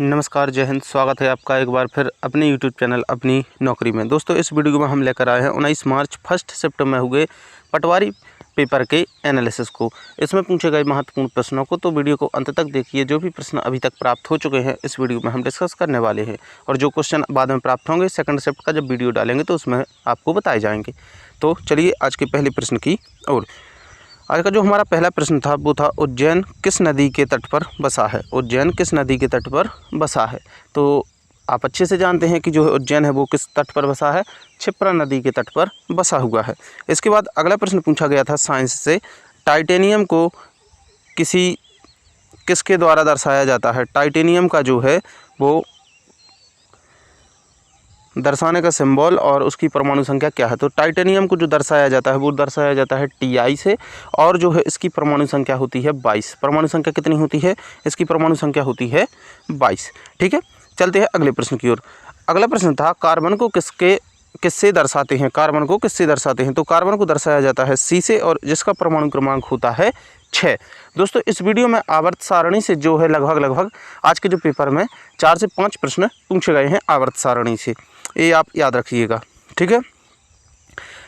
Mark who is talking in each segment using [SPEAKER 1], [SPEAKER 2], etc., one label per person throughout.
[SPEAKER 1] नमस्कार, जय हिंद। स्वागत है आपका एक बार फिर अपने यूट्यूब चैनल अपनी नौकरी में। दोस्तों, इस वीडियो में हम लेकर आए हैं 19 मार्च फर्स्ट शिफ्ट में हुए पटवारी पेपर के एनालिसिस को। इसमें पूछे गए महत्वपूर्ण प्रश्नों को, तो वीडियो को अंत तक देखिए। जो भी प्रश्न अभी तक प्राप्त हो चुके हैं इस वीडियो में हम डिस्कस करने वाले हैं, और जो क्वेश्चन बाद में प्राप्त होंगे सेकंड शिफ्ट का जब वीडियो डालेंगे तो उसमें आपको बताए जाएंगे। तो चलिए आज के पहले प्रश्न की ओर। आज का जो हमारा पहला प्रश्न था वो था, उज्जैन किस नदी के तट पर बसा है। उज्जैन किस नदी के तट पर बसा है। तो आप अच्छे से जानते हैं कि जो है उज्जैन है वो किस तट पर बसा है, क्षिप्रा नदी के तट पर बसा हुआ है। इसके बाद अगला प्रश्न पूछा गया था साइंस से, टाइटेनियम को किसके द्वारा दर्शाया जाता है। टाइटेनियम का जो है वो दर्शाने का सिंबल और उसकी परमाणु संख्या क्या है। तो टाइटेनियम को जो दर्शाया जाता है वो दर्शाया जाता है Ti से, और जो है इसकी परमाणु संख्या होती है 22। परमाणु संख्या कितनी होती है, इसकी परमाणु संख्या होती है 22। ठीक है, चलते हैं अगले प्रश्न की ओर। अगला प्रश्न था, कार्बन को किससे दर्शाते हैं। कार्बन को किससे दर्शाते हैं। तो कार्बन को दर्शाया जाता है C से, और जिसका परमाणु क्रमांक होता है 6। दोस्तों, इस वीडियो में आवर्त सारणी से जो है लगभग आज के जो पेपर में 4 से 5 प्रश्न पूछे गए हैं आवर्त सारणी से, ये आप याद रखिएगा। ठीक है,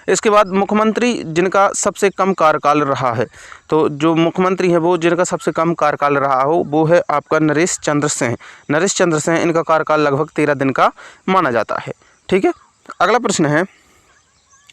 [SPEAKER 1] इसके बाद मुख्यमंत्री जिनका सबसे कम कार्यकाल रहा है। तो जो मुख्यमंत्री है वो जिनका सबसे कम कार्यकाल रहा हो वो है आपका नरेश चंद्र सिंह। नरेश चंद्र सिंह, इनका कार्यकाल लगभग 13 दिन का माना जाता है। ठीक है, अगला प्रश्न है,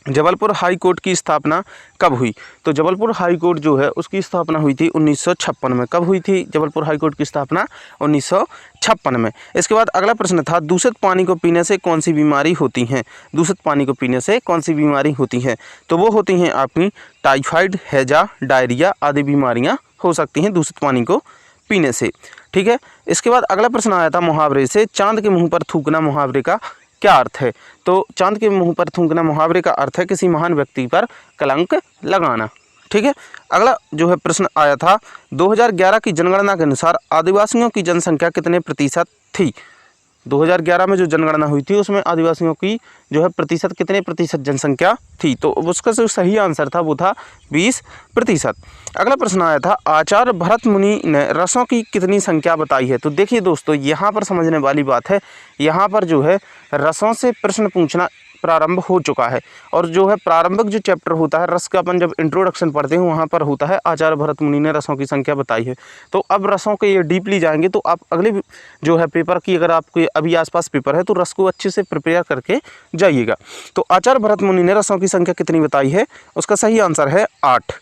[SPEAKER 1] जबलपुर हाई कोर्ट की स्थापना कब हुई। तो जबलपुर हाई कोर्ट जो है उसकी स्थापना हुई थी 1956 में। कब हुई थी जबलपुर हाई कोर्ट की स्थापना, 1956 में। इसके बाद अगला प्रश्न था, दूषित पानी को पीने से कौन सी बीमारी होती है। दूषित पानी को पीने से कौन सी बीमारी होती है। तो वो होती हैं आपकी टाइफाइड, हैजा, डायरिया आदि बीमारियाँ हो सकती हैं दूषित पानी को पीने से। ठीक है, इसके बाद अगला प्रश्न आया था मुहावरे से, चांद के मुँह पर थूकना मुहावरे का क्या अर्थ है। तो चांद के मुंह पर थूकना मुहावरे का अर्थ है किसी महान व्यक्ति पर कलंक लगाना। ठीक है, अगला जो है प्रश्न आया था, 2011 की जनगणना के अनुसार आदिवासियों की जनसंख्या कितने प्रतिशत थी। 2011 में जो जनगणना हुई थी उसमें आदिवासियों की जो है प्रतिशत कितने प्रतिशत जनसंख्या थी। तो उसका जो सही आंसर था वो था 20%। अगला प्रश्न आया था, आचार्य भरत मुनि ने रसों की कितनी संख्या बताई है। तो देखिए दोस्तों, यहाँ पर समझने वाली बात है, यहाँ पर जो है रसों से प्रश्न पूछना प्रारंभ हो चुका है, और जो है प्रारंभिक जो चैप्टर होता है रस का, अपन जब इंट्रोडक्शन पढ़ते हैं वहाँ पर होता है आचार्य भरत मुनि ने रसों की संख्या बताई है। तो अब रसों के ये डीपली जाएंगे, तो आप अगले जो है पेपर की, अगर आपके अभी आसपास पेपर है तो रस को अच्छे से प्रिपेयर करके जाइएगा। तो आचार्य भरत मुनि ने रसों की संख्या कितनी बताई है, उसका सही आंसर है 8।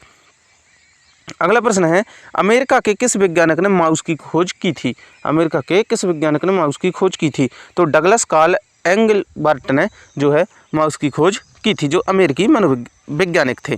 [SPEAKER 1] अगला प्रश्न है, अमेरिका के किस वैज्ञानिक ने माउस की खोज की थी। अमेरिका के किस वैज्ञानिक ने माउस की खोज की थी। तो डगलस कार्ल एंगलबर्ट ने जो है माउस की खोज की थी, जो अमेरिकी मनोवैज्ञानिक थे।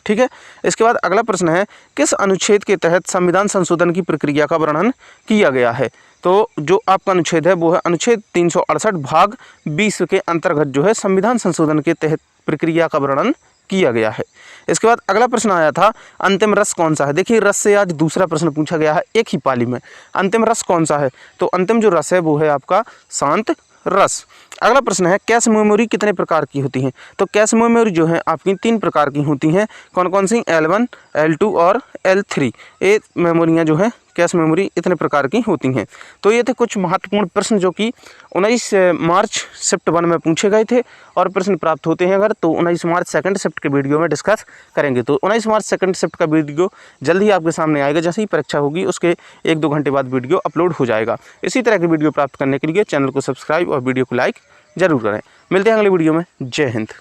[SPEAKER 1] ठीक है, इसके बाद अगला प्रश्न है, किस अनुच्छेद के तहत संविधान संशोधन की प्रक्रिया का वर्णन किया गया है। तो जो आपका अनुच्छेद है वो है अनुच्छेद 368 भाग 20 के अंतर्गत जो है संविधान संशोधन के तहत प्रक्रिया का वर्णन किया गया है। इसके बाद अगला प्रश्न आया था, अंतिम रस कौन सा है। देखिए, रस से आज दूसरा प्रश्न पूछा गया है एक ही पाली में। अंतिम रस कौन सा है। तो अंतिम जो रस है वो है आपका शांत रस। अगला प्रश्न है, कैश मेमोरी कितने प्रकार की होती हैं। तो कैश मेमोरी जो है आपकी 3 प्रकार की होती हैं। कौन कौन सी, L1, L2 और L3। ये मेमोरियाँ जो है कैश मेमोरी इतने प्रकार की होती हैं। तो ये थे कुछ महत्वपूर्ण प्रश्न जो कि 19 मार्च शिफ्ट 1 में पूछे गए थे, और प्रश्न प्राप्त होते हैं अगर तो 19 मार्च सेकंड शिफ्ट के वीडियो में डिस्कस करेंगे। तो 19 मार्च सेकंड शिफ्ट का वीडियो जल्द ही आपके सामने आएगा। जैसे ही परीक्षा होगी उसके 1-2 घंटे बाद वीडियो अपलोड हो जाएगा। इसी तरह की वीडियो प्राप्त करने के लिए चैनल को सब्सक्राइब और वीडियो को लाइक जरूर करें। मिलते हैं अगले वीडियो में। जय हिंद।